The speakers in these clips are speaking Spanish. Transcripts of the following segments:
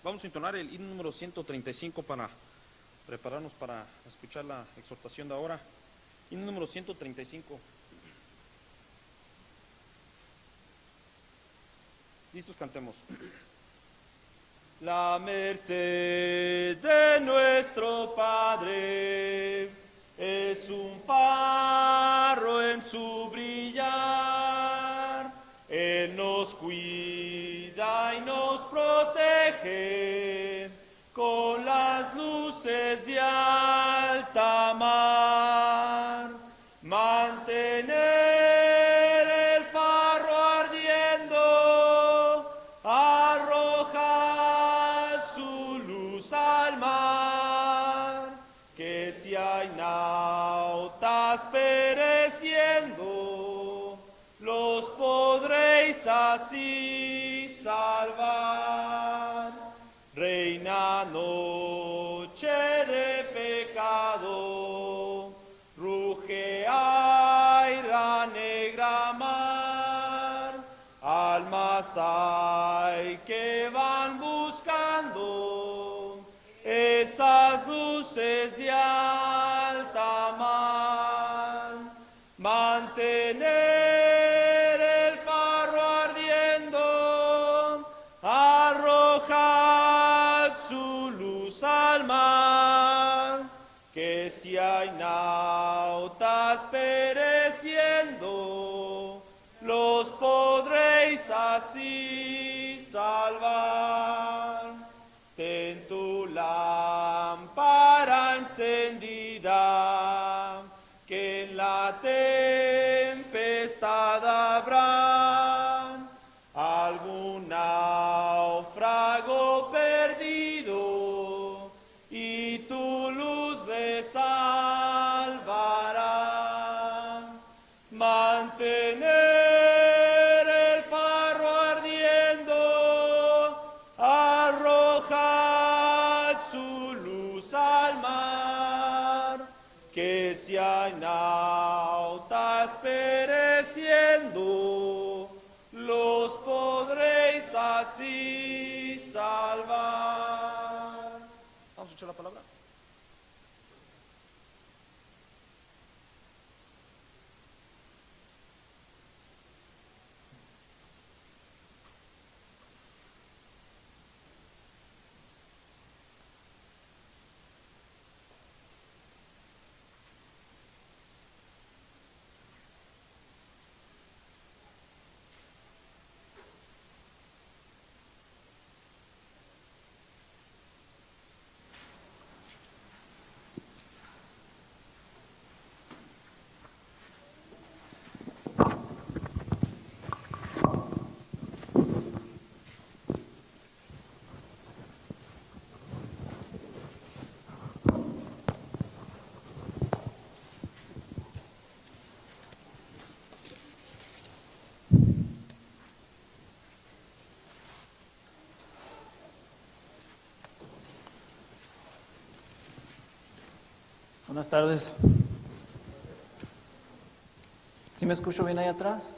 Vamos a entonar el himno número 135 para prepararnos para escuchar la exhortación de ahora. Himno número 135. Listos, cantemos. La merced de nuestro Padre es un faro en su brillar. Él nos cuida y nos protege con las luces de alta mar. Mantener el faro ardiendo, arrojar su luz al mar, que si hay nautas pereciendo, los podréis así salvar. Reina noche de pecado, ruge ay la negra mar, almas hay que van buscando esas luces de alta mar. Mantener el faro ardiendo, arrojad su luz al mar, que si hay nautas pereciendo, los podréis así salvar. Ten tu lámpara encendida, que en la tempestad habrá algún náufrago perdido, y tu luz le salvará. Mantener el faro ardiendo, arrojad su luz al mar, que si hay nautas pereciendo, los podréis así salvar. Vamos a escuchar la palabra. Buenas tardes. ¿Sí me escucho bien ahí atrás?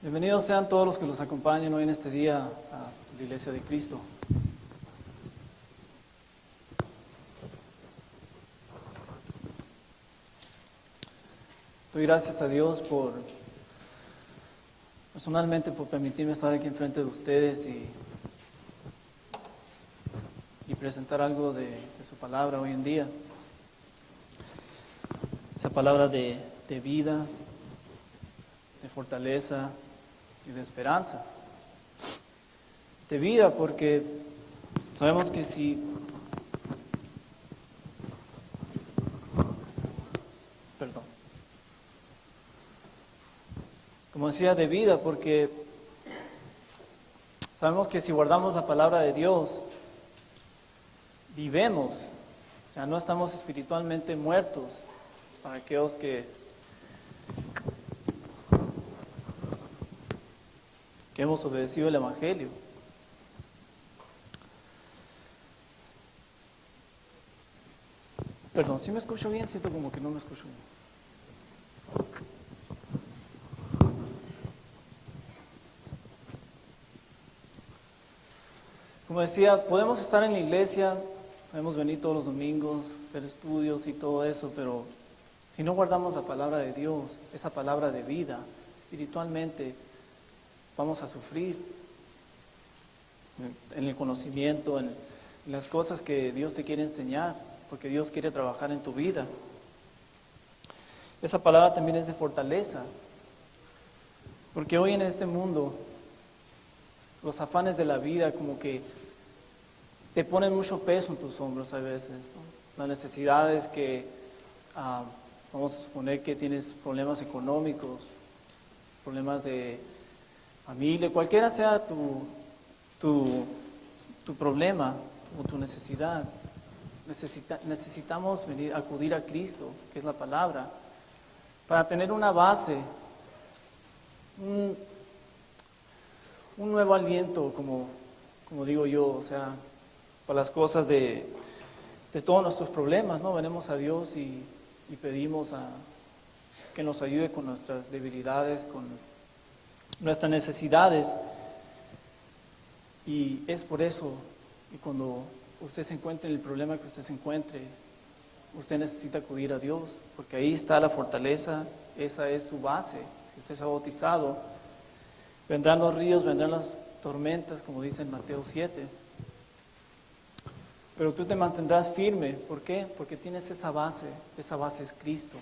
Bienvenidos sean todos los que los acompañan hoy en este día a la Iglesia de Cristo. Doy gracias a Dios personalmente por permitirme estar aquí enfrente de ustedes y presentar algo de su palabra hoy en día. Esa palabra de vida, de fortaleza y de esperanza. De vida porque sabemos que como decía, de vida porque sabemos que si guardamos la palabra de Dios, vivemos, o sea, no estamos espiritualmente muertos para aquellos que hemos obedecido el Evangelio. Perdón, ¿sí me escucho bien? Siento como que no me escucho bien. Como decía, podemos estar en la iglesia, podemos venir todos los domingos, hacer estudios y todo eso, pero si no guardamos la palabra de Dios, esa palabra de vida, espiritualmente vamos a sufrir en el conocimiento, en las cosas que Dios te quiere enseñar, porque Dios quiere trabajar en tu vida. Esa palabra también es de fortaleza, porque hoy en este mundo los afanes de la vida como que te ponen mucho peso en tus hombros a veces, ¿no? Las necesidades que, vamos a suponer que tienes problemas económicos, problemas de familia, cualquiera sea tu problema o tu necesidad, necesitamos acudir a Cristo, que es la palabra, para tener una base, un nuevo aliento, como digo yo, o sea, para las cosas de todos nuestros problemas, ¿no? Venimos a Dios y pedimos que nos ayude con nuestras debilidades, con nuestras necesidades. Y es por eso, y cuando usted se encuentre en el problema que usted se encuentre, usted necesita acudir a Dios, porque ahí está la fortaleza, esa es su base. Si usted se ha bautizado, vendrán los ríos, vendrán las tormentas, como dice en Mateo 7. Pero tú te mantendrás firme. ¿Por qué? Porque tienes esa base es Cristo.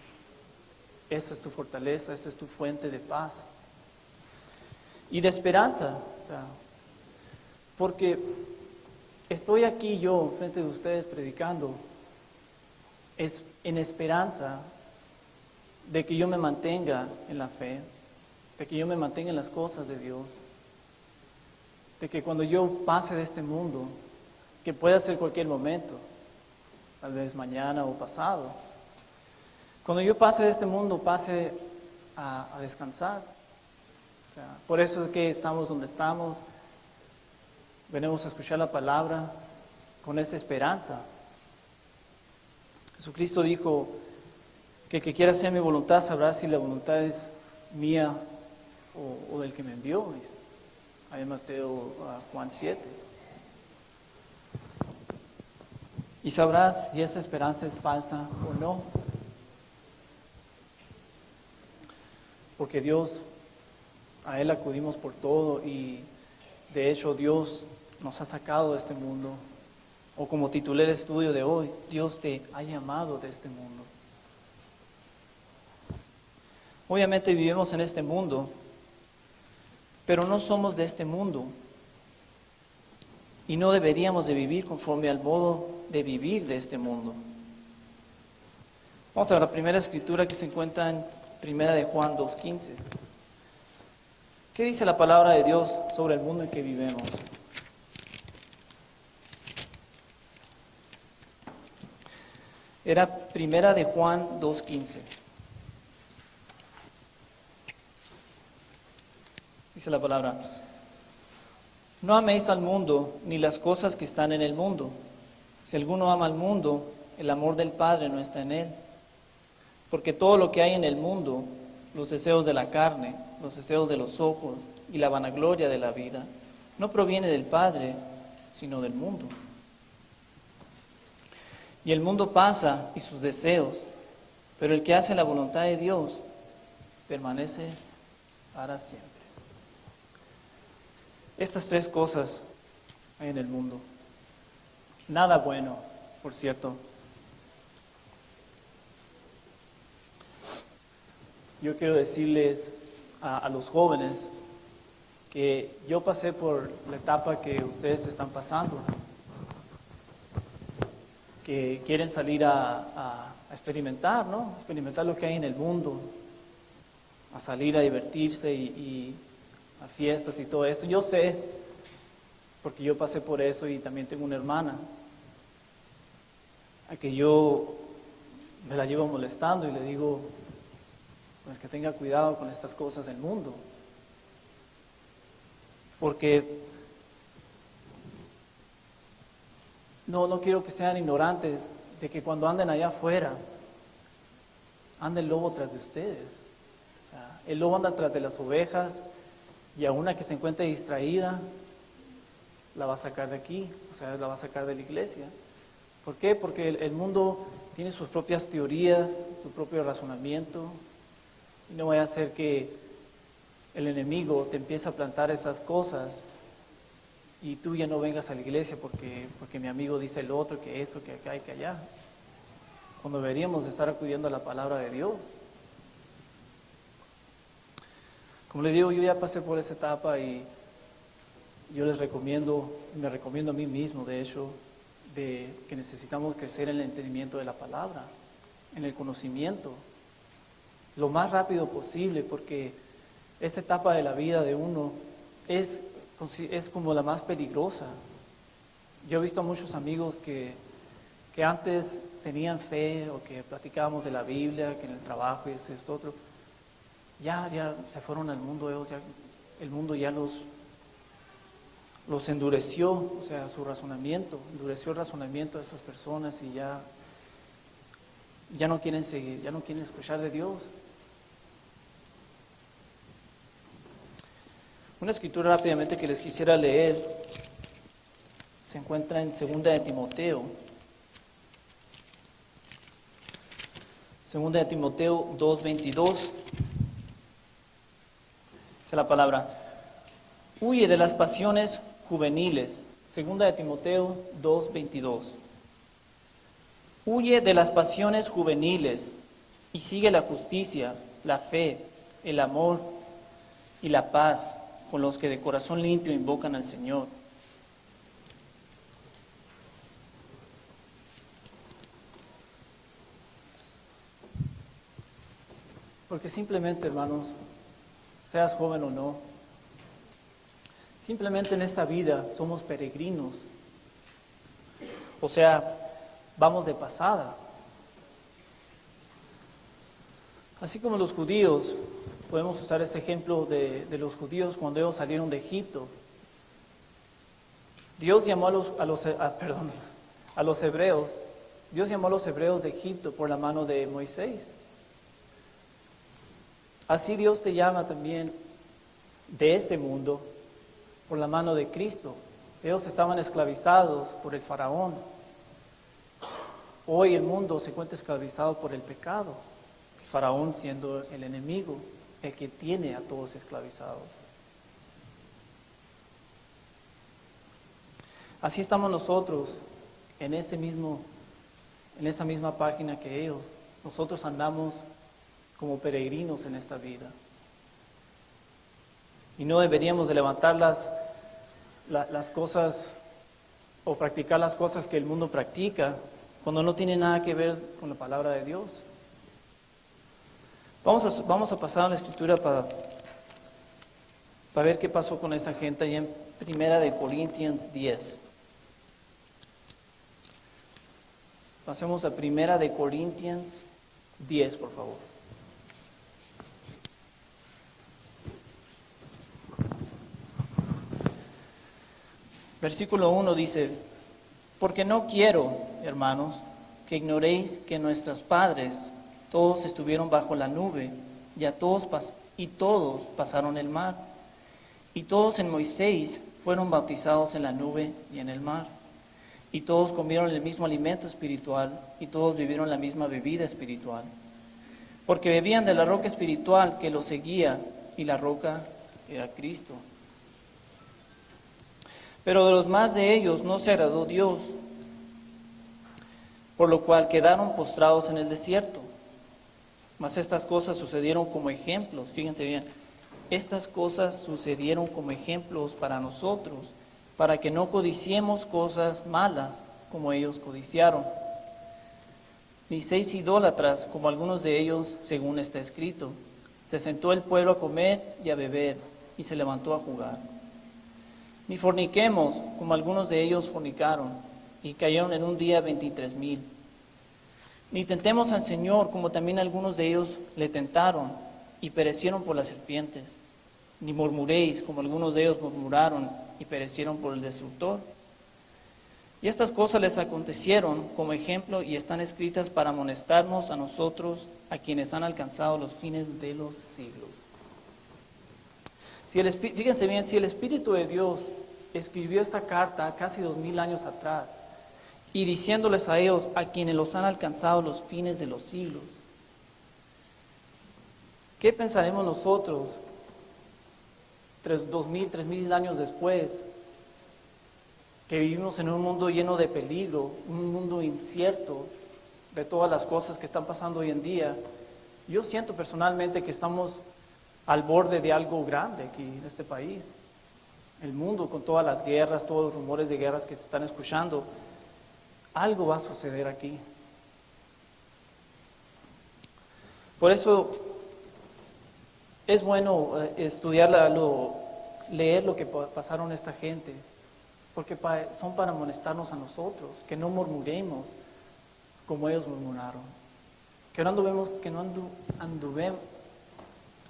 Esa es tu fortaleza, esa es tu fuente de paz. Y de esperanza, o sea, porque estoy aquí yo, frente de ustedes, predicando, es en esperanza de que yo me mantenga en la fe, de que yo me mantenga en las cosas de Dios, de que cuando yo pase de este mundo, que pueda ser cualquier momento, tal vez mañana o pasado, cuando yo pase de este mundo, pase a descansar. O sea, por eso es que estamos donde estamos, venimos a escuchar la palabra con esa esperanza. Jesucristo dijo que el que quiera hacer mi voluntad sabrá si la voluntad es mía o del que me envió. Ahí en Mateo, Juan 7. Y sabrás si esa esperanza es falsa o no. Porque Dios, a Él acudimos por todo y de hecho Dios nos ha sacado de este mundo. O como titulé el estudio de hoy, Dios te ha llamado de este mundo. Obviamente vivimos en este mundo, pero no somos de este mundo. Y no deberíamos de vivir conforme al modo de vivir de este mundo. Vamos a ver la primera escritura que se encuentra en Primera de Juan 2:15. ¿Qué dice la palabra de Dios sobre el mundo en que vivimos? Era Primera de Juan 2:15. Dice la palabra: no améis al mundo ni las cosas que están en el mundo. Si alguno ama al mundo, el amor del Padre no está en él. Porque todo lo que hay en el mundo, los deseos de la carne, los deseos de los ojos y la vanagloria de la vida, no proviene del Padre, sino del mundo. Y el mundo pasa y sus deseos, pero el que hace la voluntad de Dios permanece para siempre. Estas tres cosas hay en el mundo. Nada bueno, por cierto. Yo quiero decirles a los jóvenes que yo pasé por la etapa que ustedes están pasando, que quieren salir a experimentar, ¿no? A experimentar lo que hay en el mundo, a salir a divertirse y a fiestas y todo esto. Yo sé, porque yo pasé por eso y también tengo una hermana, a que yo me la llevo molestando y le digo, pues que tenga cuidado con estas cosas del mundo. Porque no quiero que sean ignorantes de que cuando anden allá afuera, anda el lobo tras de ustedes. O sea, el lobo anda tras de las ovejas y a una que se encuentre distraída, la va a sacar de aquí, o sea, la va a sacar de la iglesia. ¿Por qué? Porque el mundo tiene sus propias teorías, su propio razonamiento, y no vaya a ser que el enemigo te empiece a plantar esas cosas y tú ya no vengas a la iglesia porque mi amigo dice el otro, que esto, que acá y que allá. Cuando deberíamos de estar acudiendo a la palabra de Dios. Como les digo, yo ya pasé por esa etapa y yo les recomiendo, me recomiendo a mí mismo, de hecho, de que necesitamos crecer en el entendimiento de la palabra, en el conocimiento, lo más rápido posible, porque esa etapa de la vida de uno es como la más peligrosa. Yo he visto a muchos amigos que antes tenían fe o que platicábamos de la Biblia, que en el trabajo y esto otro, ya se fueron al mundo, el mundo ya los endureció, o sea, su razonamiento, endureció el razonamiento de esas personas y ya no quieren seguir, ya no quieren escuchar de Dios. Una escritura rápidamente que les quisiera leer se encuentra en 2 de Timoteo. 2 de Timoteo 2:22. Dice la palabra: huye de las pasiones juveniles. 2 de Timoteo 2:22. Huye de las pasiones juveniles y sigue la justicia, la fe, el amor y la paz con los que de corazón limpio invocan al Señor. Porque simplemente, hermanos, seas joven o no, simplemente en esta vida somos peregrinos. O sea, vamos de pasada. Así como los judíos, podemos usar este ejemplo de los judíos cuando ellos salieron de Egipto. Dios llamó a los hebreos. Dios llamó a los hebreos de Egipto por la mano de Moisés. Así Dios te llama también de este mundo por la mano de Cristo. Ellos estaban esclavizados por el faraón. Hoy el mundo se encuentra esclavizado por el pecado. El faraón siendo el enemigo, el que tiene a todos esclavizados. Así estamos nosotros en esa misma página que ellos. Nosotros andamos como peregrinos en esta vida. Y no deberíamos de levantar las cosas o practicar las cosas que el mundo practica cuando no tiene nada que ver con la palabra de Dios. Vamos a pasar a la escritura para ver qué pasó con esta gente allá en 1 Corintios 10. Pasemos a 1 Corintios 10, por favor. Versículo 1 dice: porque no quiero, hermanos, que ignoréis que nuestros padres todos estuvieron bajo la nube, y todos pasaron el mar, y todos en Moisés fueron bautizados en la nube y en el mar, y todos comieron el mismo alimento espiritual, y todos bebieron la misma bebida espiritual, porque bebían de la roca espiritual que los seguía, y la roca era Cristo. Pero de los más de ellos no se agradó Dios, por lo cual quedaron postrados en el desierto. Mas estas cosas sucedieron como ejemplos, fíjense bien, estas cosas sucedieron como ejemplos para nosotros, para que no codiciemos cosas malas como ellos codiciaron, ni seis idólatras como algunos de ellos, según está escrito. Se sentó el pueblo a comer y a beber, y se levantó a jugar. Ni forniquemos, como algunos de ellos fornicaron, y cayeron en un día 23,000. Ni tentemos al Señor, como también algunos de ellos le tentaron, y perecieron por las serpientes. Ni murmuréis, como algunos de ellos murmuraron, y perecieron por el destructor. Y estas cosas les acontecieron como ejemplo, y están escritas para amonestarnos a nosotros, a quienes han alcanzado los fines de los siglos. Fíjense bien, si el Espíritu de Dios escribió esta carta casi 2000 años atrás y diciéndoles a ellos, a quienes los han alcanzado los fines de los siglos. ¿Qué pensaremos nosotros 2000, 3000 años después, que vivimos en un mundo lleno de peligro, un mundo incierto de todas las cosas que están pasando hoy en día? Yo siento personalmente que estamos al borde de algo grande aquí en este país. El mundo, con todas las guerras, todos los rumores de guerras que se están escuchando, algo va a suceder aquí. Por eso es bueno estudiar, leer lo que pasaron esta gente, porque son para amonestarnos a nosotros, que no murmuremos como ellos murmuraron, que no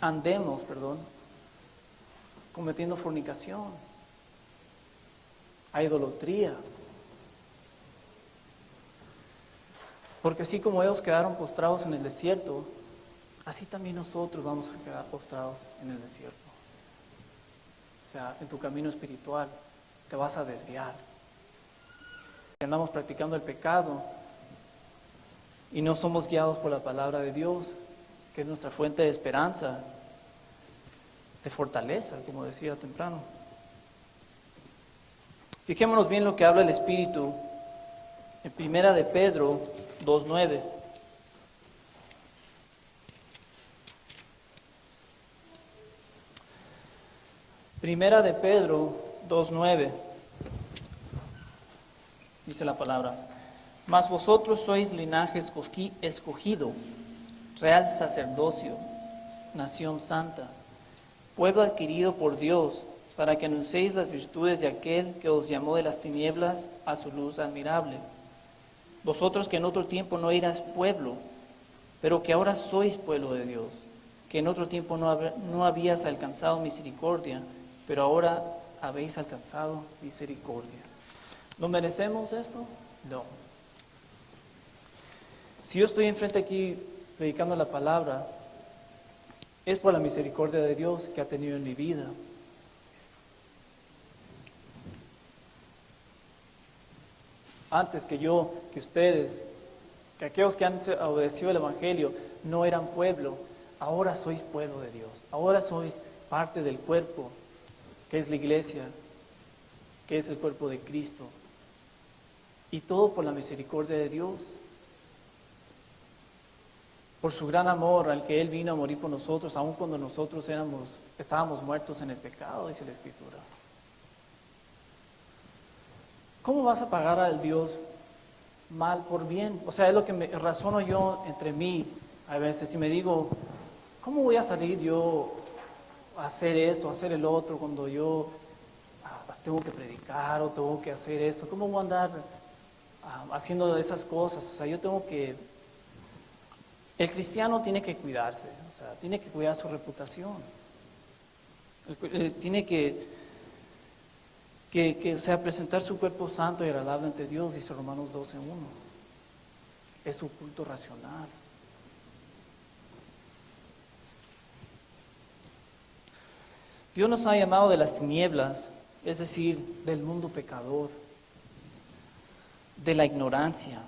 andemos cometiendo fornicación, a idolatría. Porque así como ellos quedaron postrados en el desierto, así también nosotros vamos a quedar postrados en el desierto. O sea, en tu camino espiritual te vas a desviar. Andamos practicando el pecado y no somos guiados por la palabra de Dios, que es nuestra fuente de esperanza, de fortaleza, como decía temprano. Fijémonos bien lo que habla el Espíritu en Primera de Pedro 2:9. Primera de Pedro 2:9. Dice la palabra: mas vosotros sois linaje escogido, real sacerdocio, nación santa, pueblo adquirido por Dios, para que anunciéis las virtudes de aquel que os llamó de las tinieblas a su luz admirable. Vosotros que en otro tiempo no eras pueblo, pero que ahora sois pueblo de Dios, que en otro tiempo no habías alcanzado misericordia, pero ahora habéis alcanzado misericordia. ¿No merecemos esto? No. Si yo estoy enfrente aquí predicando la palabra, es por la misericordia de Dios que ha tenido en mi vida. Antes que yo, que ustedes, que aquellos que han obedecido el Evangelio no eran pueblo, ahora sois pueblo de Dios, ahora sois parte del cuerpo, que es la iglesia, que es el cuerpo de Cristo. Y todo por la misericordia de Dios, por su gran amor al que Él vino a morir por nosotros, aun cuando nosotros estábamos muertos en el pecado, dice la Escritura. ¿Cómo vas a pagar al Dios mal por bien? O sea, es lo que me razono yo entre mí a veces, y me digo, ¿cómo voy a salir yo a hacer esto, a hacer el otro, cuando yo tengo que predicar o tengo que hacer esto? ¿Cómo voy a andar haciendo esas cosas? O sea, yo tengo que... El cristiano tiene que cuidarse, o sea, tiene que cuidar su reputación. Tiene que o sea, presentar su cuerpo santo y agradable ante Dios, dice Romanos 12:1. Es su culto racional. Dios nos ha llamado de las tinieblas, es decir, del mundo pecador, de la ignorancia.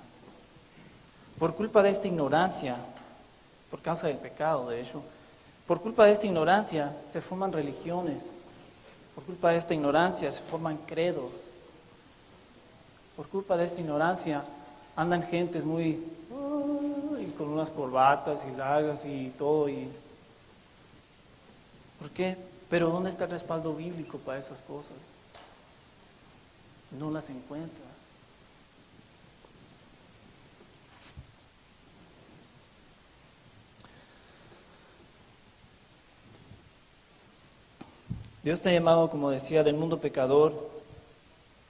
Por culpa de esta ignorancia, por causa del pecado, de hecho, por culpa de esta ignorancia se forman religiones. Por culpa de esta ignorancia se forman credos. Por culpa de esta ignorancia andan gentes muy y con unas corbatas y largas y todo. ¿Por qué? Pero ¿dónde está el respaldo bíblico para esas cosas? No las encuentras. Dios te ha llamado, como decía, del mundo pecador,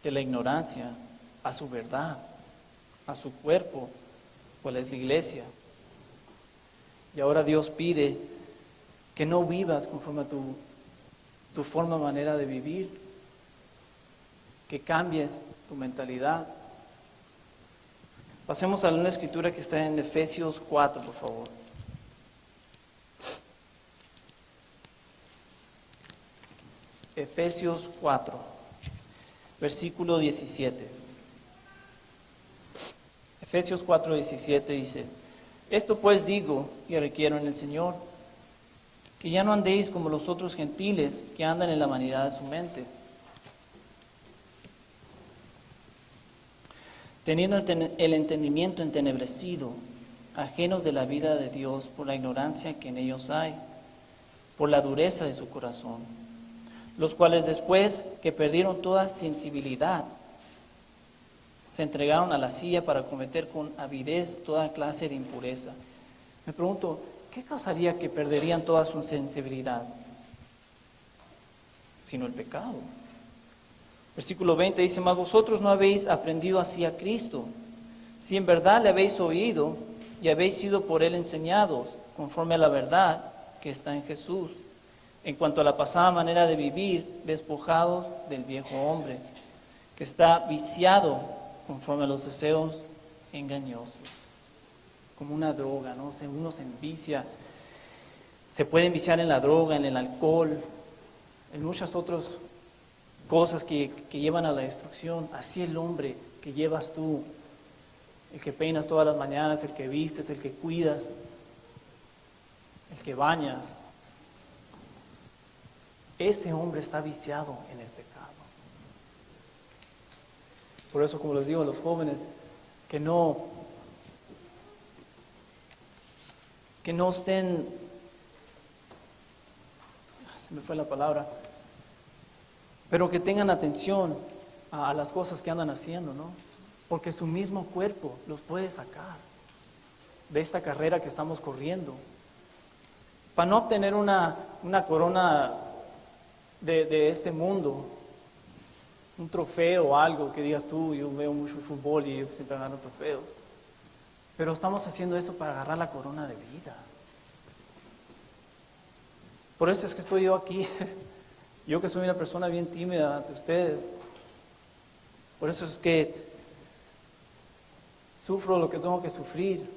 de la ignorancia, a su verdad, a su cuerpo, cual es la iglesia. Y ahora Dios pide que no vivas conforme a tu forma, manera de vivir, que cambies tu mentalidad. Pasemos a una escritura que está en Efesios 4, por favor. Efesios 4. versículo 17. Efesios 4:17 dice: esto pues digo y requiero en el Señor, que ya no andéis como los otros gentiles que andan en la vanidad de su mente, teniendo el entendimiento entenebrecido, ajenos de la vida de Dios por la ignorancia que en ellos hay, por la dureza de su corazón, los cuales después que perdieron toda sensibilidad, se entregaron a la lascivia para cometer con avidez toda clase de impureza. Me pregunto, ¿qué causaría que perderían toda su sensibilidad? Sino el pecado. Versículo 20 dice: mas vosotros no habéis aprendido así a Cristo, si en verdad le habéis oído y habéis sido por él enseñados, conforme a la verdad que está en Jesús, en cuanto a la pasada manera de vivir, despojados del viejo hombre, que está viciado conforme a los deseos engañosos. Como una droga, ¿no? Uno se envicia, se puede enviciar en la droga, en el alcohol, en muchas otras cosas que llevan a la destrucción. Así el hombre que llevas tú, el que peinas todas las mañanas, el que vistes, el que cuidas, el que bañas, ese hombre está viciado en el pecado. Por eso, como les digo a los jóvenes, que no estén, se me fue la palabra, pero que tengan atención a las cosas que andan haciendo, ¿no? Porque su mismo cuerpo los puede sacar de esta carrera que estamos corriendo. Para no obtener una corona de este mundo, un trofeo o algo que digas tú, yo veo mucho fútbol y siempre gano trofeos. Pero estamos haciendo eso para agarrar la corona de vida. Por eso es que estoy yo aquí. Yo que soy una persona bien tímida ante ustedes. Por eso es que sufro lo que tengo que sufrir.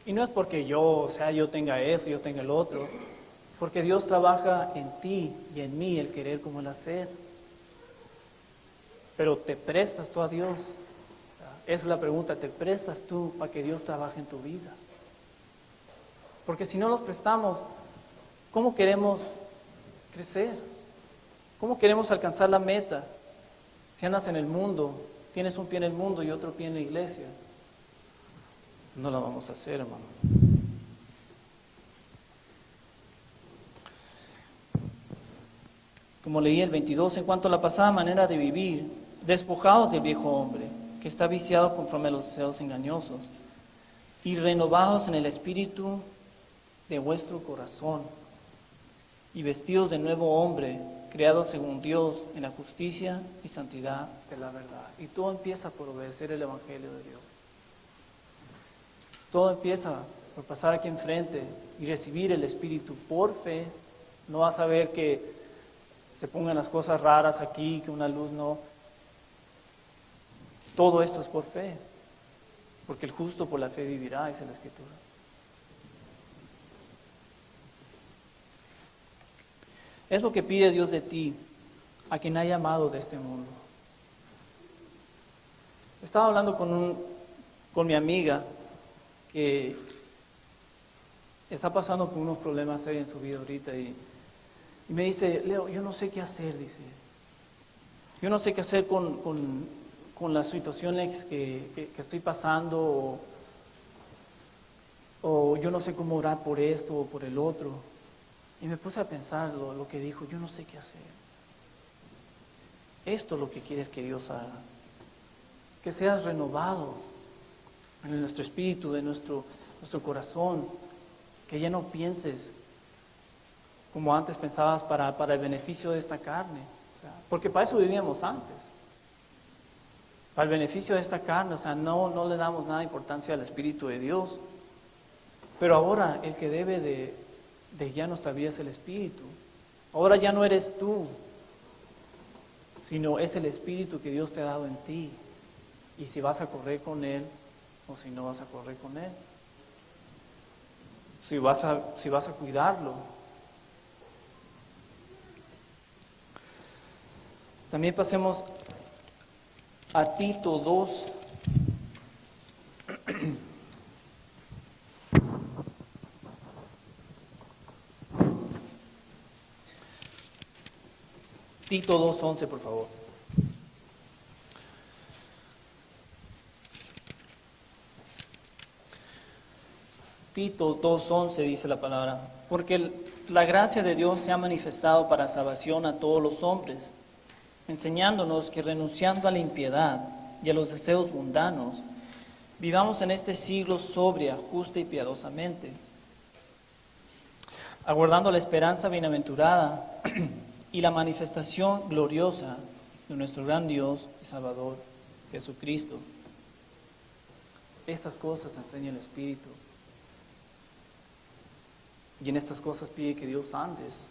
Y no es porque yo tenga eso, yo tenga el otro. Porque Dios trabaja en ti y en mí el querer como el hacer. Pero ¿te prestas tú a Dios? Esa es la pregunta, ¿te prestas tú para que Dios trabaje en tu vida? Porque si no nos prestamos, ¿cómo queremos crecer? ¿Cómo queremos alcanzar la meta? Si andas en el mundo, tienes un pie en el mundo y otro pie en la iglesia, no la vamos a hacer, hermano. Como leí el 22, en cuanto a la pasada manera de vivir, despojados del viejo hombre, que está viciado conforme a los deseos engañosos, y renovados en el espíritu de vuestro corazón, y vestidos de nuevo hombre, creados según Dios en la justicia y santidad de la verdad. Y todo empieza por obedecer el Evangelio de Dios. Todo empieza por pasar aquí enfrente y recibir el Espíritu por fe. No vas a ver que se pongan las cosas raras aquí, que una luz no. Todo esto es por fe, porque el justo por la fe vivirá, dice la Escritura. Es lo que pide Dios de ti, a quien ha llamado de este mundo. Estaba hablando con mi amiga que está pasando por unos problemas serios en su vida ahorita y me dice: Leo, yo no sé qué hacer, dice. Yo no sé qué hacer con las situaciones que estoy pasando o yo no sé cómo orar por esto o por el otro. Y me puse a pensar lo que dijo: yo no sé qué hacer. Esto es lo que quieres que Dios haga. Que seas renovado en nuestro espíritu, de nuestro corazón. Que ya no pienses como antes pensabas para el beneficio de esta carne. Porque para eso vivíamos antes. Para el beneficio de esta carne, no le damos nada de importancia al Espíritu de Dios. Pero ahora el que debe de ya nuestra vida es el Espíritu. Ahora ya no eres tú, sino es el Espíritu que Dios te ha dado en ti. Y si vas a correr con Él o si no vas a correr con Él. Si vas a cuidarlo. También pasemos a Tito 2. Tito 2:11, por favor. Tito 2:11 dice la palabra, porque la gracia de Dios se ha manifestado para salvación a todos los hombres, enseñándonos que renunciando a la impiedad y a los deseos mundanos, vivamos en este siglo sobria, justa y piadosamente, aguardando la esperanza bienaventurada y la manifestación gloriosa de nuestro gran Dios y Salvador, Jesucristo. Estas cosas enseña el Espíritu. Y en estas cosas pide que Dios andes.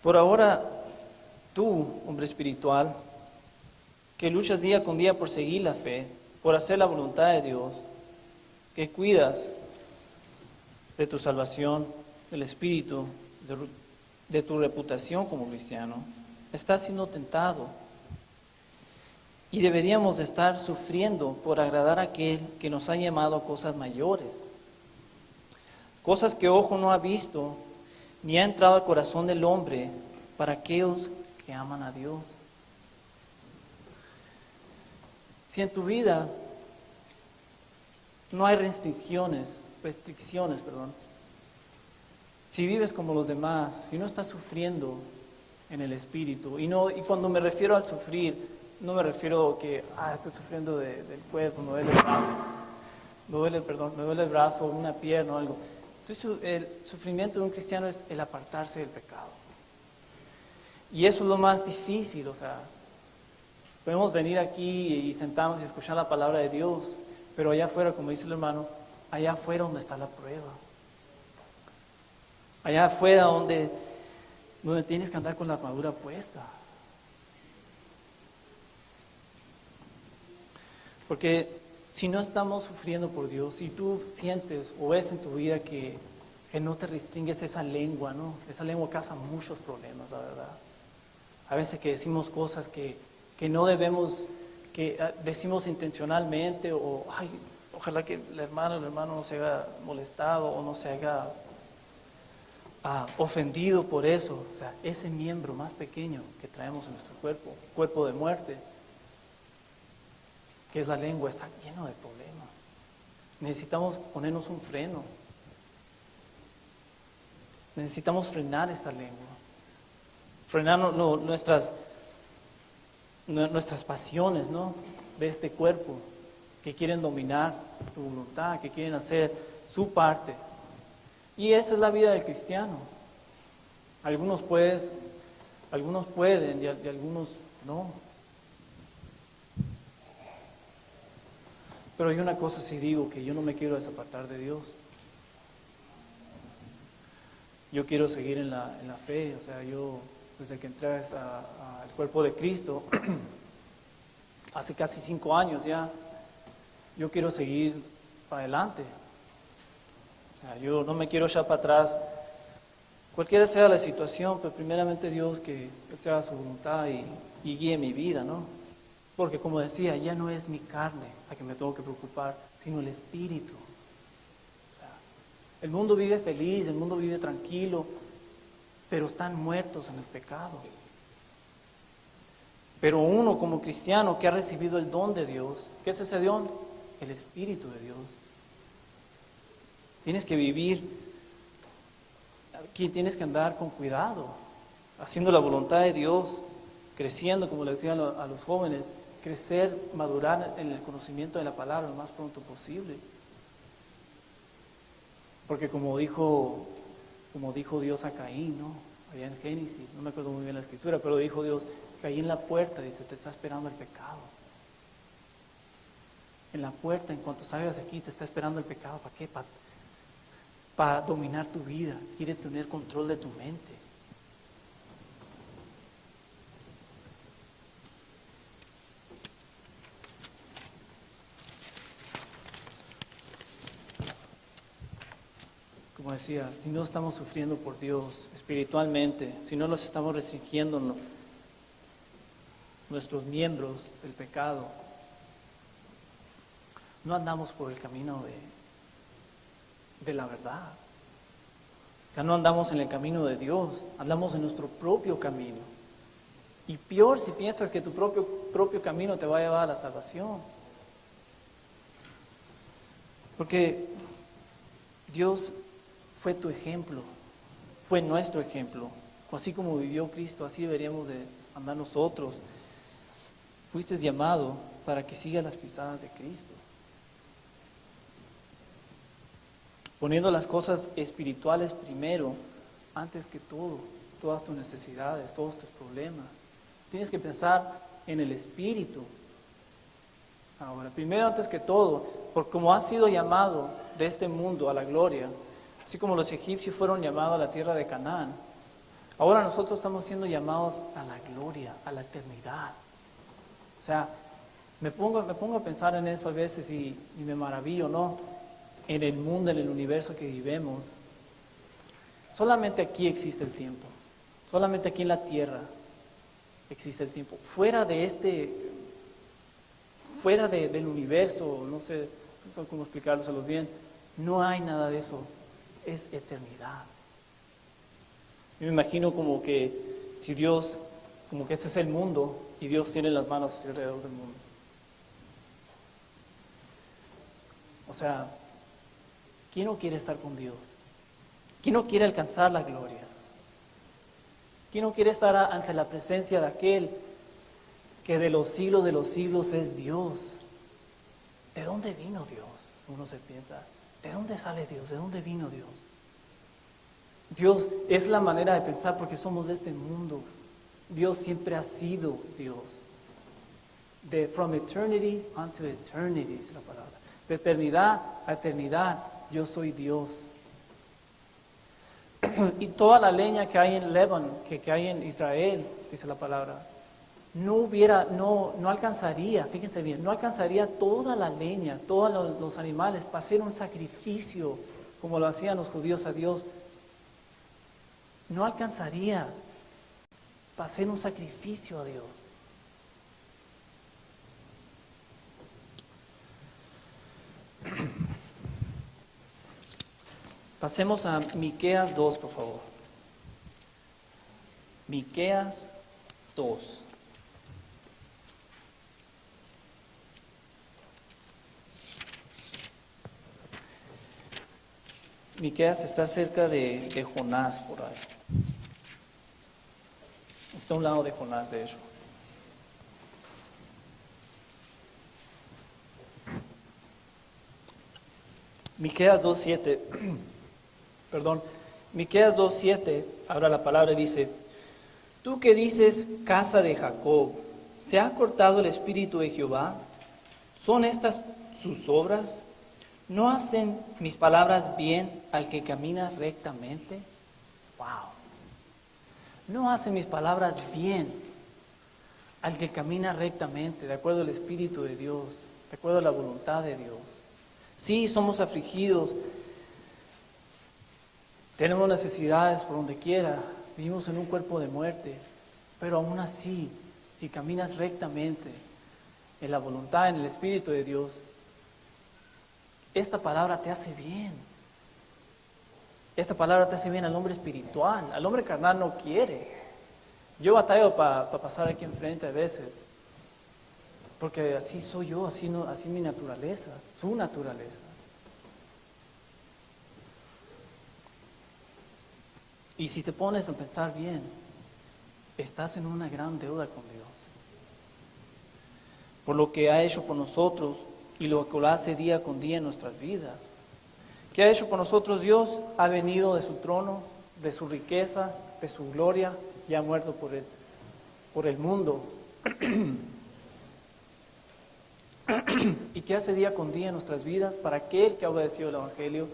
Por ahora, tú, hombre espiritual, que luchas día con día por seguir la fe, por hacer la voluntad de Dios, que cuidas de tu salvación, del Espíritu, de tu reputación como cristiano, estás siendo tentado. Y deberíamos estar sufriendo por agradar a aquel que nos ha llamado a cosas mayores. Cosas que ojo no ha visto, ni ha entrado al corazón del hombre para aquellos que aman a Dios. Si en tu vida no hay restricciones, si vives como los demás, si no estás sufriendo en el espíritu, y cuando me refiero al sufrir, no me refiero que estoy sufriendo del cuerpo, me duele el brazo, me duele el brazo, una pierna o algo. Entonces, el sufrimiento de un cristiano es el apartarse del pecado. Y eso es lo más difícil, podemos venir aquí y sentarnos y escuchar la palabra de Dios, pero allá afuera, como dice el hermano, allá afuera donde está la prueba. Allá afuera donde tienes que andar con la armadura puesta. Porque si no estamos sufriendo por Dios, si tú sientes o ves en tu vida que no te restringes esa lengua, ¿no? Esa lengua causa muchos problemas, la verdad. A veces que decimos cosas que no debemos, que decimos intencionalmente, o ojalá que el hermano no se haya molestado o no se haya ofendido por eso. Ese miembro más pequeño que traemos en nuestro cuerpo de muerte, que es la lengua, está lleno de problemas. Necesitamos ponernos un freno. Necesitamos frenar esta lengua. Frenar nuestras pasiones, ¿no? De este cuerpo, que quieren dominar tu voluntad, que quieren hacer su parte. Y esa es la vida del cristiano. Algunos pueden y algunos no. Pero hay una cosa sí digo, que yo no me quiero desapartar de Dios. Yo quiero seguir en la fe, yo desde que entré al cuerpo de Cristo, hace casi 5 años ya, yo quiero seguir para adelante. Yo no me quiero echar para atrás, cualquiera sea la situación, pero primeramente Dios que sea su voluntad y guíe mi vida, ¿no? Porque como decía, ya no es mi carne la que me tengo que preocupar, sino el espíritu. El mundo vive feliz, el mundo vive tranquilo, pero están muertos en el pecado. Pero uno como cristiano que ha recibido el don de Dios, ¿qué es ese don? El Espíritu de Dios. Tienes que vivir, aquí tienes que andar con cuidado, haciendo la voluntad de Dios, creciendo, como le decía a los jóvenes, crecer, madurar en el conocimiento de la palabra lo más pronto posible. Porque como dijo Dios a Caín, ¿no? Allá en Génesis, no me acuerdo muy bien la escritura, pero dijo Dios, Caín en la puerta, dice, te está esperando el pecado. En la puerta, en cuanto salgas de aquí, te está esperando el pecado. ¿Para qué? Para dominar tu vida. Quiere tener control de tu mente. Como decía, si no estamos sufriendo por Dios espiritualmente, si no nos estamos restringiendo nuestros miembros del pecado, no andamos por el camino de la verdad. O sea, no andamos en el camino de Dios, andamos en nuestro propio camino. Y peor si piensas que tu propio camino te va a llevar a la salvación. Porque Dios fue tu ejemplo, fue nuestro ejemplo. Así como vivió Cristo, así deberíamos de andar nosotros. Fuiste llamado para que sigas las pisadas de Cristo. Poniendo las cosas espirituales primero, antes que todo, todas tus necesidades, todos tus problemas. Tienes que pensar en el Espíritu. Ahora, primero antes que todo, porque como has sido llamado de este mundo a la gloria, así como los egipcios fueron llamados a la tierra de Canaán, ahora nosotros estamos siendo llamados a la gloria, a la eternidad. O sea, me pongo a pensar en eso a veces y me maravillo, ¿no? En el mundo, en el universo que vivimos. Solamente aquí existe el tiempo. Solamente aquí en la tierra existe el tiempo. Fuera del universo, no sé cómo explicárselo bien, no hay nada de eso. Es eternidad. Yo me imagino como que si Dios, como que ese es el mundo y Dios tiene las manos alrededor del mundo. O sea, ¿quién no quiere estar con Dios? ¿Quién no quiere alcanzar la gloria? ¿Quién no quiere estar ante la presencia de aquel que de los siglos es Dios? ¿De dónde vino Dios? Uno se piensa, ¿de dónde sale Dios? ¿De dónde vino Dios? Dios es la manera de pensar porque somos de este mundo. Dios siempre ha sido Dios. From eternity unto eternity es la palabra. De eternidad a eternidad, yo soy Dios. Y toda la leña que hay en Líbano, que hay en Israel, dice la palabra, no alcanzaría, fíjense bien, no alcanzaría toda la leña, todos los animales para hacer un sacrificio, como lo hacían los judíos a Dios. No alcanzaría para hacer un sacrificio a Dios. Pasemos a Miqueas 2, por favor. Miqueas 2. Miqueas está cerca de Jonás por ahí. Está a un lado de Jonás, de hecho. Miqueas 2:7. Miqueas 2:7, ahora la palabra dice: tú que dices, casa de Jacob, ¿se ha cortado el espíritu de Jehová? ¿Son estas sus obras? ¿No hacen mis palabras bien al que camina rectamente? Wow. No hacen mis palabras bien al que camina rectamente, de acuerdo al Espíritu de Dios, de acuerdo a la voluntad de Dios. Sí, somos afligidos, tenemos necesidades por donde quiera, vivimos en un cuerpo de muerte, pero aún así, si caminas rectamente en la voluntad, en el Espíritu de Dios, esta palabra te hace bien. Esta palabra te hace bien al hombre espiritual. Al hombre carnal no quiere. Yo batallo para pasar aquí enfrente a veces, porque así soy yo, así mi naturaleza, su naturaleza. Y si te pones a pensar bien, estás en una gran deuda con Dios. Por lo que ha hecho por nosotros y lo que lo hace día con día en nuestras vidas. ¿Qué ha hecho por nosotros Dios? Ha venido de su trono, de su riqueza, de su gloria, y ha muerto por el mundo. ¿Y qué hace día con día en nuestras vidas? Para aquel que ha obedecido el Evangelio,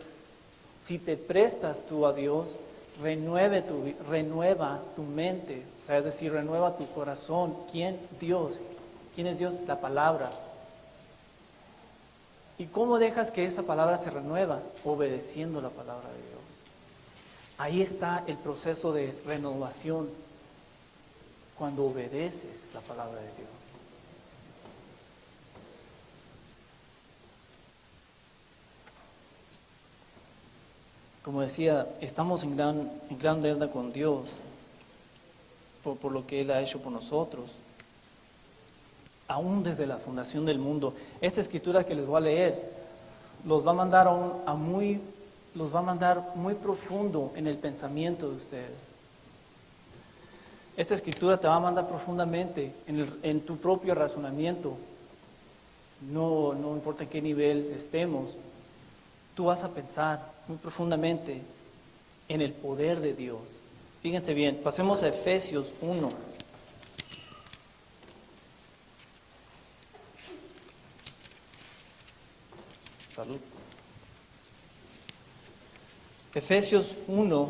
si te prestas tú a Dios, renueva tu mente, o sea, es decir, renueva tu corazón. ¿Quién? Dios. ¿Quién es Dios? La palabra. ¿Y cómo dejas que esa palabra se renueva? Obedeciendo la palabra de Dios. Ahí está el proceso de renovación, cuando obedeces la palabra de Dios. Como decía, estamos en gran deuda con Dios por lo que Él ha hecho por nosotros. Aún desde la fundación del mundo. Esta escritura que les voy a leer los va a mandar los va a mandar muy profundo en el pensamiento de ustedes. Esta escritura te va a mandar profundamente en tu propio razonamiento. No importa en qué nivel estemos, tú vas a pensar muy profundamente en el poder de Dios. Fíjense bien, pasemos a Efesios 1. Salud. Efesios 1.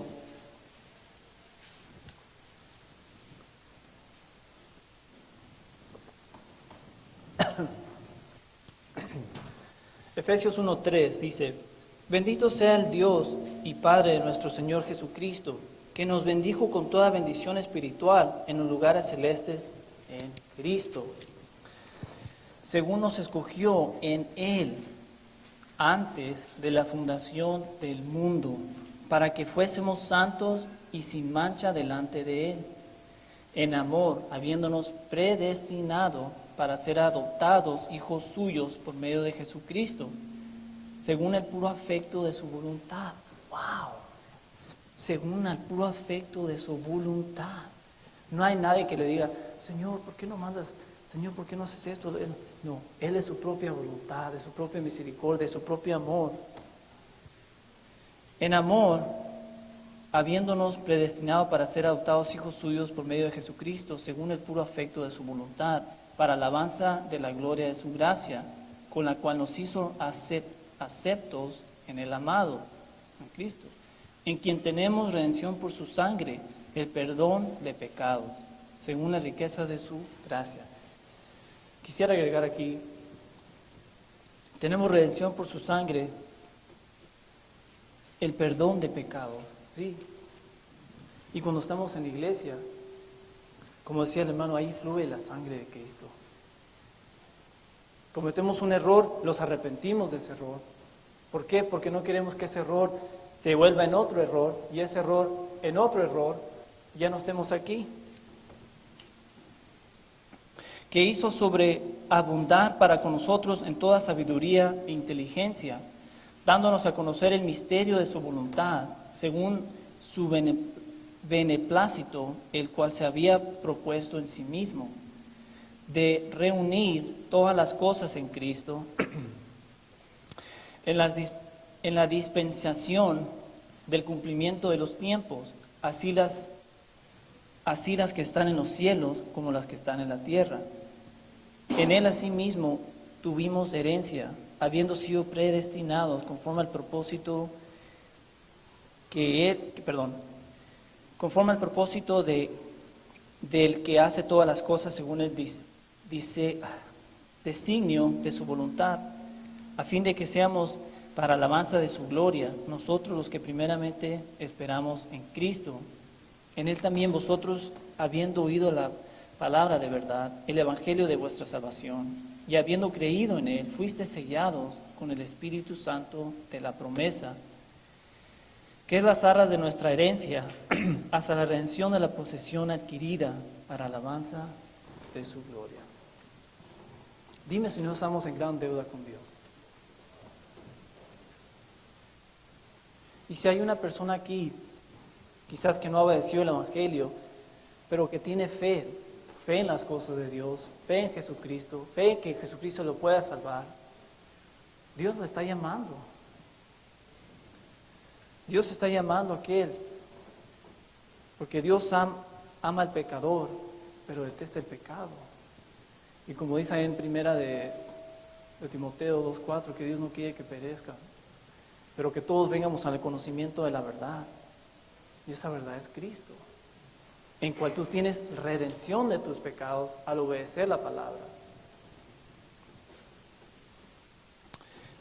Efesios 1:3 dice: Bendito sea el Dios y Padre de nuestro Señor Jesucristo, que nos bendijo con toda bendición espiritual en los lugares celestes en Cristo, según nos escogió en Él antes de la fundación del mundo, para que fuésemos santos y sin mancha delante de Él, en amor, habiéndonos predestinado para ser adoptados hijos suyos por medio de Jesucristo, según el puro afecto de su voluntad. ¡Wow! Según el puro afecto de su voluntad. No hay nadie que le diga, Señor, ¿por qué no mandas? Señor, ¿por qué no haces esto? No, Él es su propia voluntad, de su propia misericordia, de su propio amor. En amor, habiéndonos predestinado para ser adoptados hijos suyos por medio de Jesucristo, según el puro afecto de su voluntad, para alabanza de la gloria de su gracia, con la cual nos hizo aceptos en el amado, en Cristo, en quien tenemos redención por su sangre, el perdón de pecados, según la riqueza de su gracia. Quisiera agregar aquí, tenemos redención por su sangre, el perdón de pecados, ¿sí? Y cuando estamos en la iglesia, como decía el hermano, ahí fluye la sangre de Cristo. Cometemos un error, los arrepentimos de ese error. ¿Por qué? Porque no queremos que ese error se vuelva en otro error, y ese error en otro error, ya no estemos aquí. Que hizo sobreabundar para con nosotros en toda sabiduría e inteligencia, dándonos a conocer el misterio de su voluntad, según su beneplácito, el cual se había propuesto en sí mismo, de reunir todas las cosas en Cristo, en la dispensación del cumplimiento de los tiempos, así las que están en los cielos como las que están en la tierra. En Él asimismo tuvimos herencia, habiendo sido predestinados conforme al propósito del que hace todas las cosas según el designio de su voluntad, a fin de que seamos para alabanza de su gloria, nosotros los que primeramente esperamos en Cristo. En Él también vosotros, habiendo oído la palabra de verdad, el evangelio de vuestra salvación, y habiendo creído en Él, fuiste sellados con el Espíritu Santo de la promesa, que es las arras de nuestra herencia, hasta la redención de la posesión adquirida para alabanza de su gloria. Dime si no estamos en gran deuda con Dios. Y si hay una persona aquí, quizás que no ha obedecido el Evangelio, pero que tiene fe en las cosas de Dios, fe en Jesucristo, fe en que Jesucristo lo pueda salvar, Dios lo está llamando. Dios está llamando a aquel, porque Dios ama al pecador, pero detesta el pecado. Y como dice ahí en primera de Timoteo 2:4, que Dios no quiere que perezca, pero que todos vengamos al conocimiento de la verdad. Y esa verdad es Cristo, en cual tú tienes redención de tus pecados al obedecer la palabra.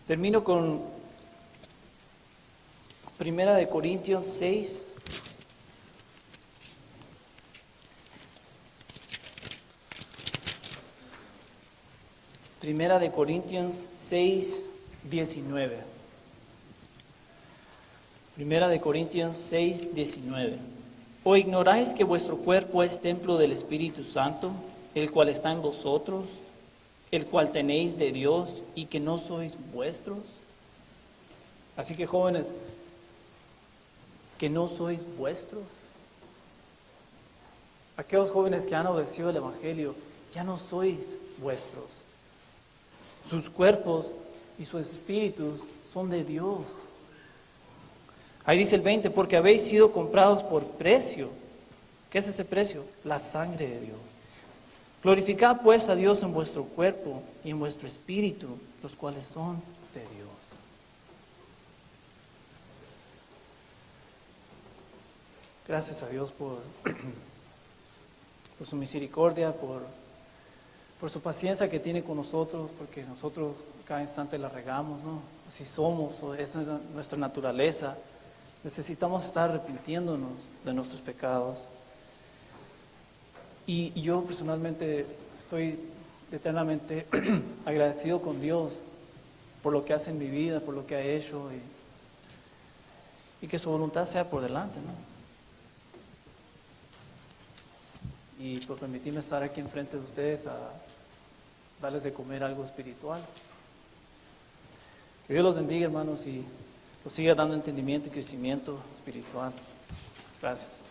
Termino con 1 Corintios 6, Primera de Corintios 6, 19. Primera de Corintios 6, 19. ¿O ignoráis que vuestro cuerpo es templo del Espíritu Santo, el cual está en vosotros, el cual tenéis de Dios y que no sois vuestros? Así que jóvenes, que no sois vuestros. Aquellos jóvenes que han obedecido el Evangelio, ya no sois vuestros. Sus cuerpos y sus espíritus son de Dios. Ahí dice el 20, porque habéis sido comprados por precio. ¿Qué es ese precio? La sangre de Dios. Glorificad pues a Dios en vuestro cuerpo y en vuestro espíritu, los cuales son de Dios. Gracias a Dios por su misericordia, por su paciencia que tiene con nosotros, porque nosotros cada instante la regamos, ¿no? Así somos, es nuestra naturaleza. Necesitamos estar arrepintiéndonos de nuestros pecados. Y yo personalmente estoy eternamente agradecido con Dios por lo que hace en mi vida, por lo que ha hecho, y que su voluntad sea por delante, ¿no? Y por permitirme estar aquí enfrente de ustedes a darles de comer algo espiritual. Que Dios los bendiga, hermanos, y los siga dando entendimiento y crecimiento espiritual. Gracias.